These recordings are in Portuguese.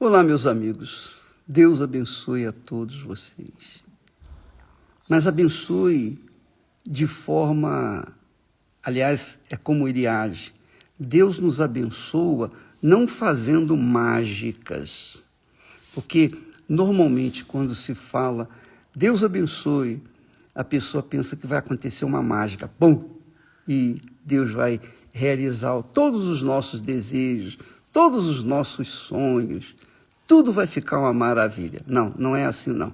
Olá, meus amigos. Deus abençoe a todos vocês. Mas abençoe de forma, aliás, é como ele age. Deus nos abençoa não fazendo mágicas. Porque normalmente quando se fala Deus abençoe, a pessoa pensa que vai acontecer uma mágica. Pum! E Deus vai realizar todos os nossos desejos, todos os nossos sonhos. Tudo vai ficar uma maravilha. Não, não é assim não.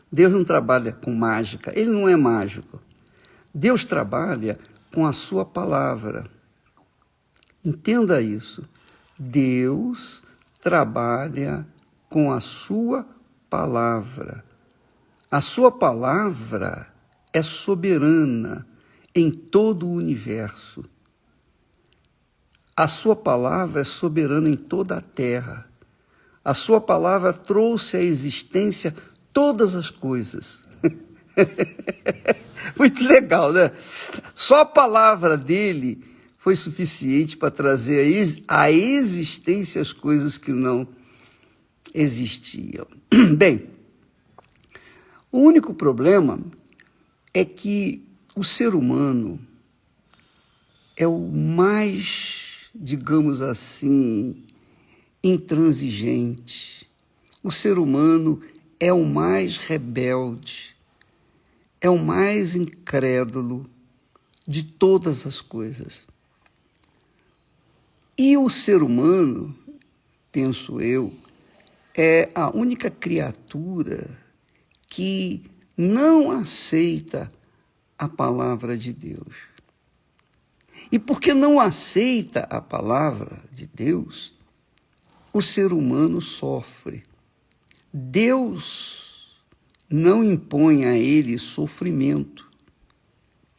Deus não trabalha com mágica, ele não é mágico. Deus trabalha com a sua palavra. Entenda isso. Deus trabalha com a sua palavra. A sua palavra é soberana em todo o universo. A sua palavra é soberana em toda a terra. A sua palavra trouxe à existência todas as coisas. Muito legal, né? Só a palavra dele foi suficiente para trazer à existência as coisas que não existiam. Bem, o único problema é que o ser humano é o mais, digamos assim, intransigente. O ser humano é o mais rebelde, é o mais incrédulo de todas as coisas. E o ser humano, penso eu, é a única criatura que não aceita a palavra de Deus. E porque não aceita a palavra de Deus, o ser humano sofre. Deus não impõe a ele sofrimento.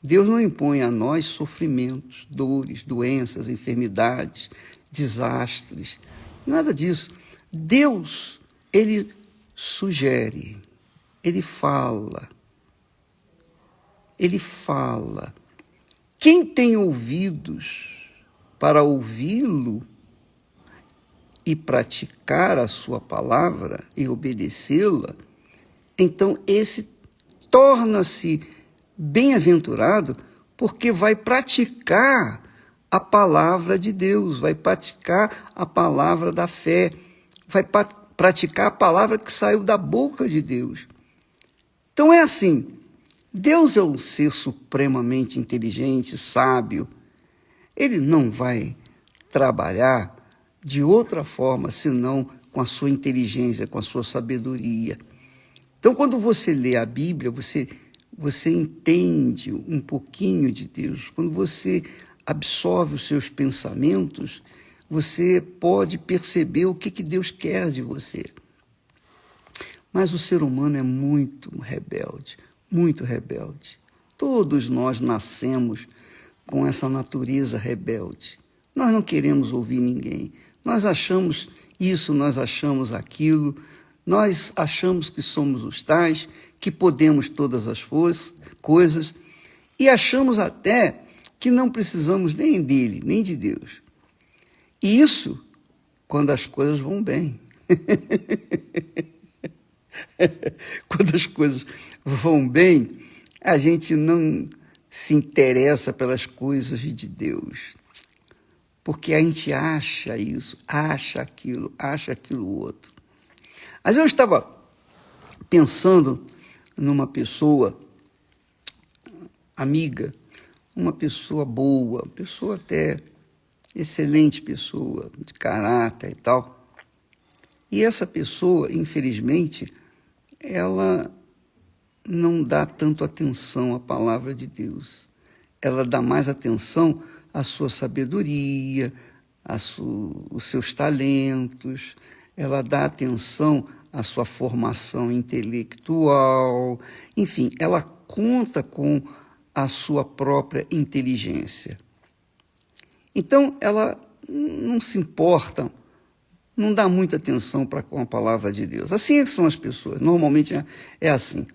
Deus não impõe a nós sofrimentos, dores, doenças, enfermidades, desastres, nada disso. Deus, ele sugere, ele fala. Ele fala. Quem tem ouvidos para ouvi-lo e praticar a sua palavra e obedecê-la, então esse torna-se bem-aventurado porque vai praticar a palavra de Deus, vai praticar a palavra da fé, vai praticar a palavra que saiu da boca de Deus. Então é assim, Deus é um ser supremamente inteligente, sábio. Ele não vai trabalhar de outra forma, senão com a sua inteligência, com a sua sabedoria. Então, quando você lê a Bíblia, você entende um pouquinho de Deus. Quando você absorve os seus pensamentos, você pode perceber o que Deus quer de você. Mas o ser humano é muito rebelde, muito rebelde. Todos nós nascemos com essa natureza rebelde. Nós não queremos ouvir ninguém. Nós achamos isso, nós achamos aquilo, nós achamos que somos os tais, que podemos todas as coisas, e achamos até que não precisamos nem dele, nem de Deus. E isso quando as coisas vão bem. Quando as coisas vão bem, a gente não se interessa pelas coisas de Deus. Porque a gente acha isso, acha aquilo outro. Mas eu estava pensando numa pessoa amiga, uma pessoa boa, uma pessoa até excelente pessoa, de caráter e tal. E essa pessoa, infelizmente, ela não dá tanto atenção à palavra de Deus. Ela dá mais atenção à sua sabedoria, os seus talentos, ela dá atenção à sua formação intelectual, enfim, ela conta com a sua própria inteligência. Então, ela não se importa, não dá muita atenção com a palavra de Deus. Assim são as pessoas, normalmente é assim.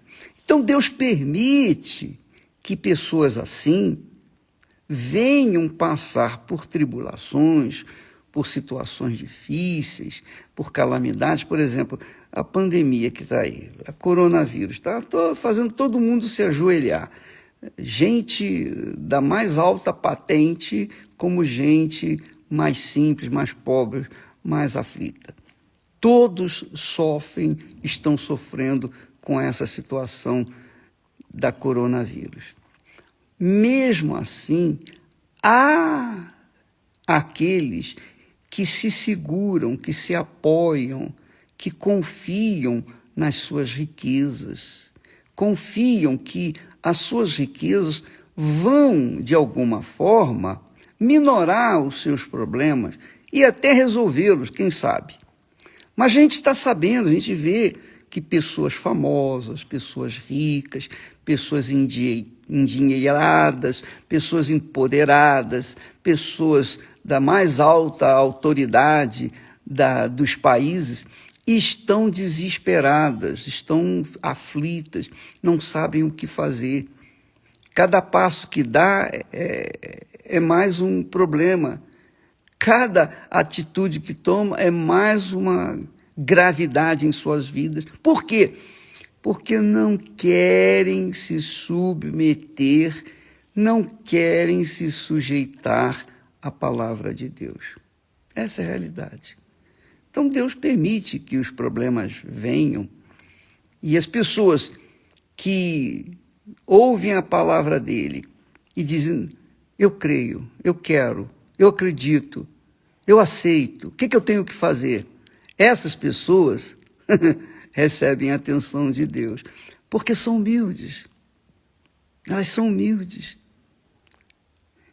Então, Deus permite que pessoas assim venham passar por tribulações, por situações difíceis, por calamidades. Por exemplo, a pandemia que está aí, a coronavírus, está fazendo todo mundo se ajoelhar. Gente da mais alta patente, como gente mais simples, mais pobre, mais aflita. Todos sofrem, estão sofrendo com essa situação da coronavírus. Mesmo assim, há aqueles que se seguram, que se apoiam, que confiam nas suas riquezas, confiam que as suas riquezas vão, de alguma forma, minorar os seus problemas e até resolvê-los, quem sabe. Mas a gente está sabendo, a gente vê que pessoas famosas, pessoas ricas, pessoas endinheiradas, pessoas empoderadas, pessoas da mais alta autoridade dos países estão desesperadas, estão aflitas, não sabem o que fazer. Cada passo que dá é mais um problema. Cada atitude que toma é mais uma gravidade em suas vidas. Por quê? Porque não querem se submeter, não querem se sujeitar à palavra de Deus. Essa é a realidade. Então Deus permite que os problemas venham e as pessoas que ouvem a palavra dele e dizem: eu creio, eu quero, eu acredito, eu aceito, o que eu tenho que fazer? Essas pessoas recebem a atenção de Deus, porque são humildes. Elas são humildes.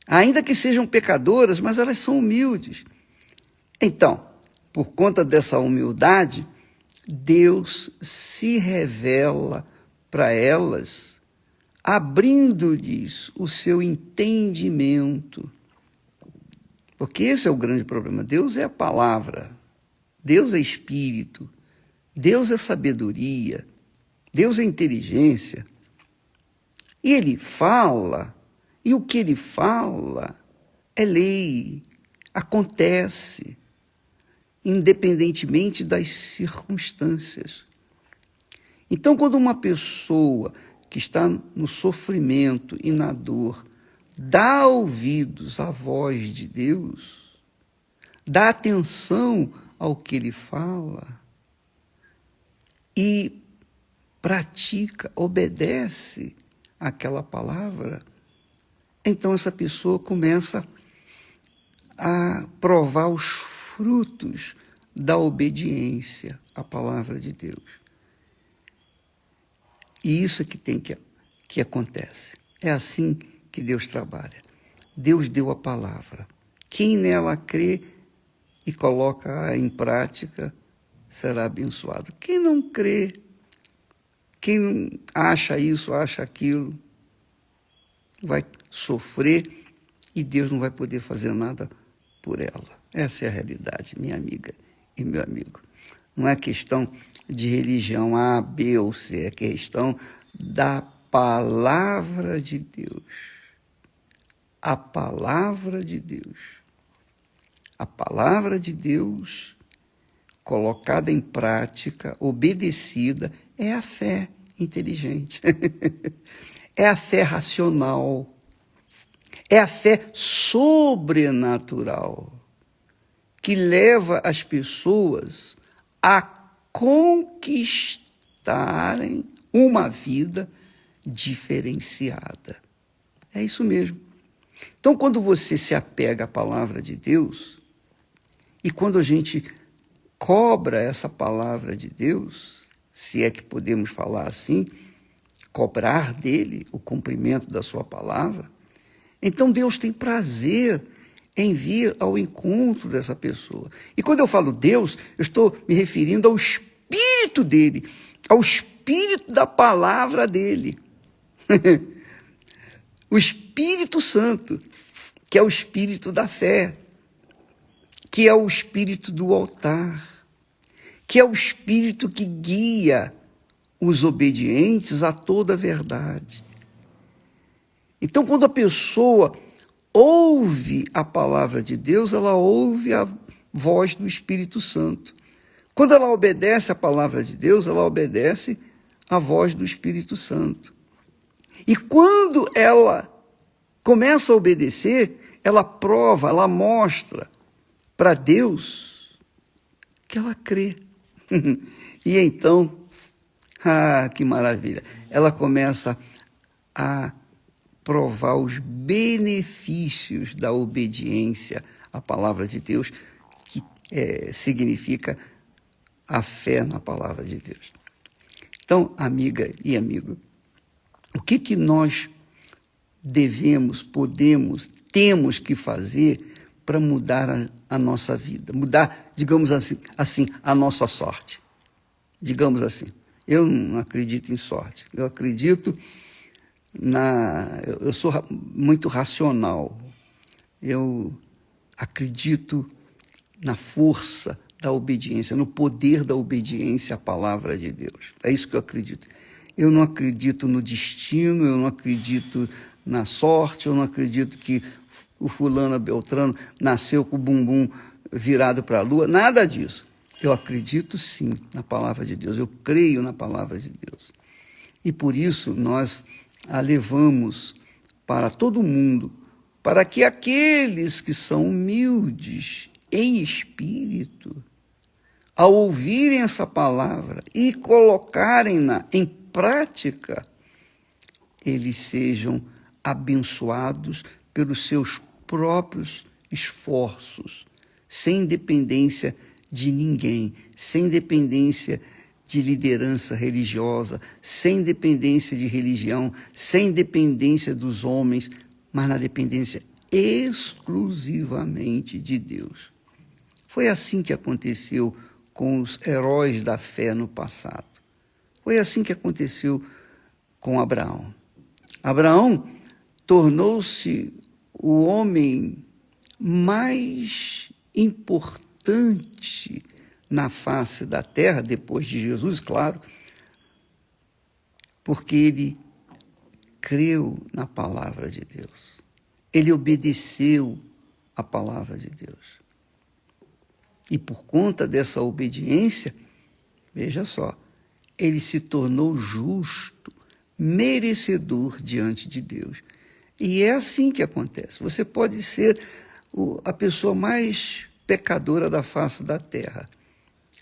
Ainda que sejam pecadoras, mas elas são humildes. Então, por conta dessa humildade, Deus se revela para elas, abrindo-lhes o seu entendimento. Porque esse é o grande problema. Deus é a palavra, Deus é espírito, Deus é sabedoria, Deus é inteligência. E ele fala, e o que ele fala é lei, acontece, independentemente das circunstâncias. Então, quando uma pessoa que está no sofrimento e na dor dá ouvidos à voz de Deus, dá atenção ao que ele fala e pratica, obedece àquela palavra, então essa pessoa começa a provar os frutos da obediência à palavra de Deus. E isso é que acontece. É assim que Deus trabalha. Deus deu a palavra. Quem nela crê e coloca em prática será abençoado. Quem não crê, quem não acha isso, acha aquilo, vai sofrer e Deus não vai poder fazer nada por ela. Essa é a realidade, minha amiga e meu amigo. Não é questão de religião A, B ou C, é questão da palavra de Deus. A palavra de Deus. A palavra de Deus colocada em prática, obedecida, é a fé inteligente. É a fé racional. É a fé sobrenatural que leva as pessoas a conquistarem uma vida diferenciada. É isso mesmo. Então, quando você se apega à palavra de Deus, e quando a gente cobra essa palavra de Deus, se é que podemos falar assim, cobrar dele o cumprimento da sua palavra, então Deus tem prazer em vir ao encontro dessa pessoa. E quando eu falo Deus, eu estou me referindo ao Espírito dele, ao Espírito da palavra dele. O Espírito Santo, que é o Espírito da fé, que é o Espírito do altar, que é o Espírito que guia os obedientes a toda a verdade. Então, quando a pessoa ouve a palavra de Deus, ela ouve voz do Espírito Santo. Quando ela obedece à palavra de Deus, ela obedece à voz do Espírito Santo. E quando ela começa a obedecer, ela prova, ela mostra para Deus que ela crê. E então, que maravilha, ela começa a provar os benefícios da obediência à palavra de Deus, que significa a fé na palavra de Deus. Então, amiga e amigo, o que nós devemos, podemos, temos que fazer para mudar a nossa vida, mudar, digamos assim, a nossa sorte? Digamos assim, eu não acredito em sorte, eu acredito eu sou muito racional, eu acredito na força da obediência, no poder da obediência à palavra de Deus. É isso que eu acredito. Eu não acredito no destino, eu não acredito na sorte, eu não acredito que o fulano Beltrano nasceu com o bumbum virado para a lua, nada disso. Eu acredito sim na palavra de Deus, eu creio na palavra de Deus. E por isso nós a levamos para todo mundo, para que aqueles que são humildes em espírito, ao ouvirem essa palavra e colocarem-na em prática, eles sejam abençoados pelos seus próprios esforços, sem dependência de ninguém, sem dependência de liderança religiosa, sem dependência de religião, sem dependência dos homens, mas na dependência exclusivamente de Deus. Foi assim que aconteceu com os heróis da fé no passado. Foi assim que aconteceu com Abraão. Abraão tornou-se o homem mais importante na face da terra, depois de Jesus, claro, porque ele creu na palavra de Deus. Ele obedeceu à palavra de Deus. E por conta dessa obediência, veja só, ele se tornou justo, merecedor diante de Deus. E é assim que acontece. Você pode ser a pessoa mais pecadora da face da terra,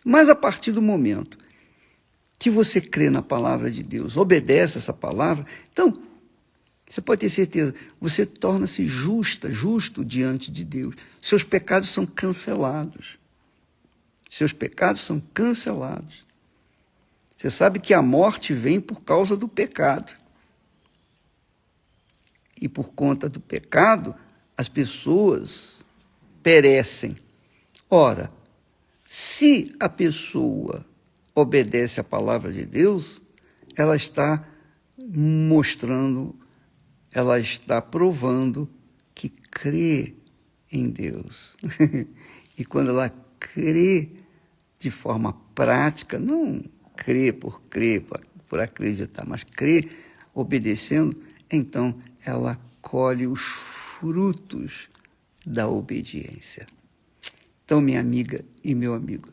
mas a partir do momento que você crê na palavra de Deus, obedece essa palavra, então, você pode ter certeza, você torna-se justo diante de Deus. Seus pecados são cancelados. Seus pecados são cancelados. Você sabe que a morte vem por causa do pecado. E por conta do pecado, as pessoas perecem. Ora, se a pessoa obedece à palavra de Deus, ela está mostrando, ela está provando que crê em Deus. E quando ela crê de forma prática, não crê, por acreditar, mas crê obedecendo, então ela colhe os frutos da obediência. Então, minha amiga e meu amigo,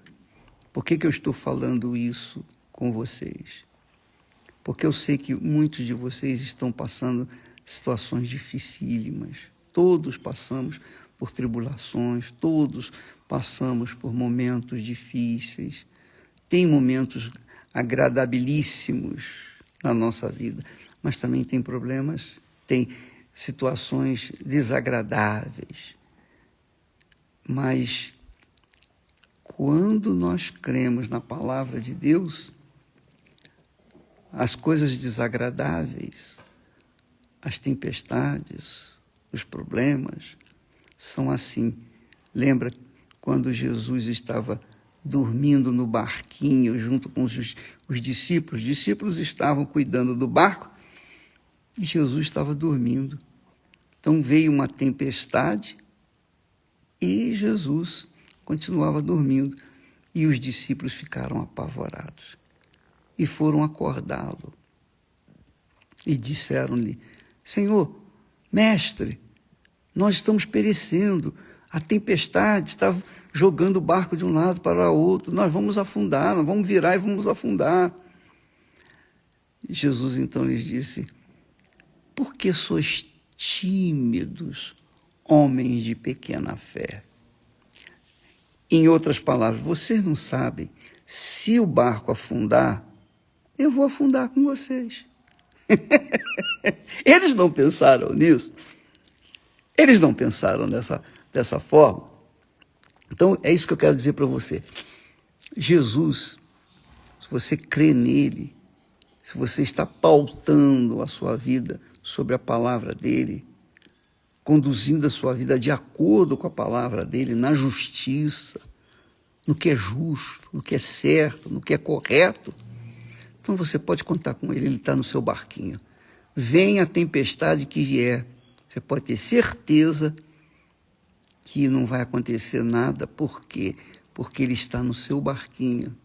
por que eu estou falando isso com vocês? Porque eu sei que muitos de vocês estão passando situações dificílimas. Todos passamos por tribulações, todos passamos por momentos difíceis. Tem momentos agradabilíssimos na nossa vida, mas também tem problemas, tem situações desagradáveis. Mas quando nós cremos na palavra de Deus, as coisas desagradáveis, as tempestades, os problemas, são assim. Lembra quando Jesus estava dormindo no barquinho junto com os discípulos? Os discípulos estavam cuidando do barco e Jesus estava dormindo. Então veio uma tempestade e Jesus continuava dormindo. E os discípulos ficaram apavorados e foram acordá-lo. E disseram-lhe: Senhor, mestre, nós estamos perecendo, a tempestade está jogando o barco de um lado para o outro. Nós vamos afundar, nós vamos virar e vamos afundar. E Jesus então lhes disse: por que sois tímidos, homens de pequena fé? Em outras palavras, vocês não sabem, se o barco afundar, eu vou afundar com vocês. Eles não pensaram nisso. Eles não pensaram dessa forma. Então, é isso que eu quero dizer para você. Jesus, se você crê nele, se você está pautando a sua vida sobre a palavra dele, conduzindo a sua vida de acordo com a palavra dele, na justiça, no que é justo, no que é certo, no que é correto, então você pode contar com ele está no seu barquinho. Venha a tempestade que vier, você pode ter certeza que não vai acontecer nada. Por quê? Porque ele está no seu barquinho.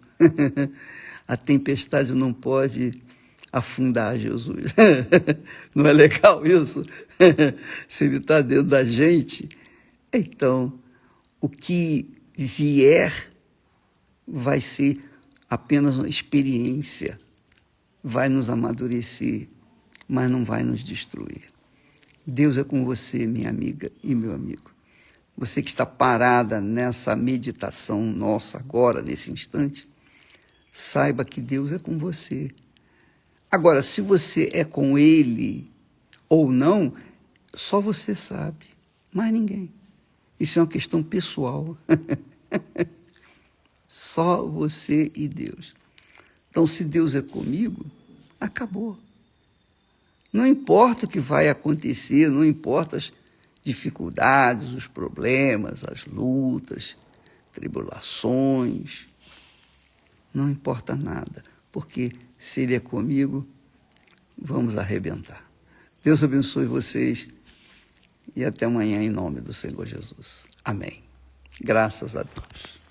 A tempestade não pode afundar Jesus. Não é legal isso? Se ele está dentro da gente, então o que vier vai ser apenas uma experiência, vai nos amadurecer, mas não vai nos destruir. Deus é com você, minha amiga e meu amigo. Você que está parada nessa meditação nossa agora, nesse instante, saiba que Deus é com você. Agora, se você é com Ele ou não, só você sabe, mais ninguém. Isso é uma questão pessoal. Só você e Deus. Então, se Deus é comigo, acabou. Não importa o que vai acontecer, não importa as dificuldades, os problemas, as lutas, tribulações, não importa nada, porque se Ele é comigo, vamos arrebentar. Deus abençoe vocês e até amanhã em nome do Senhor Jesus. Amém. Graças a Deus.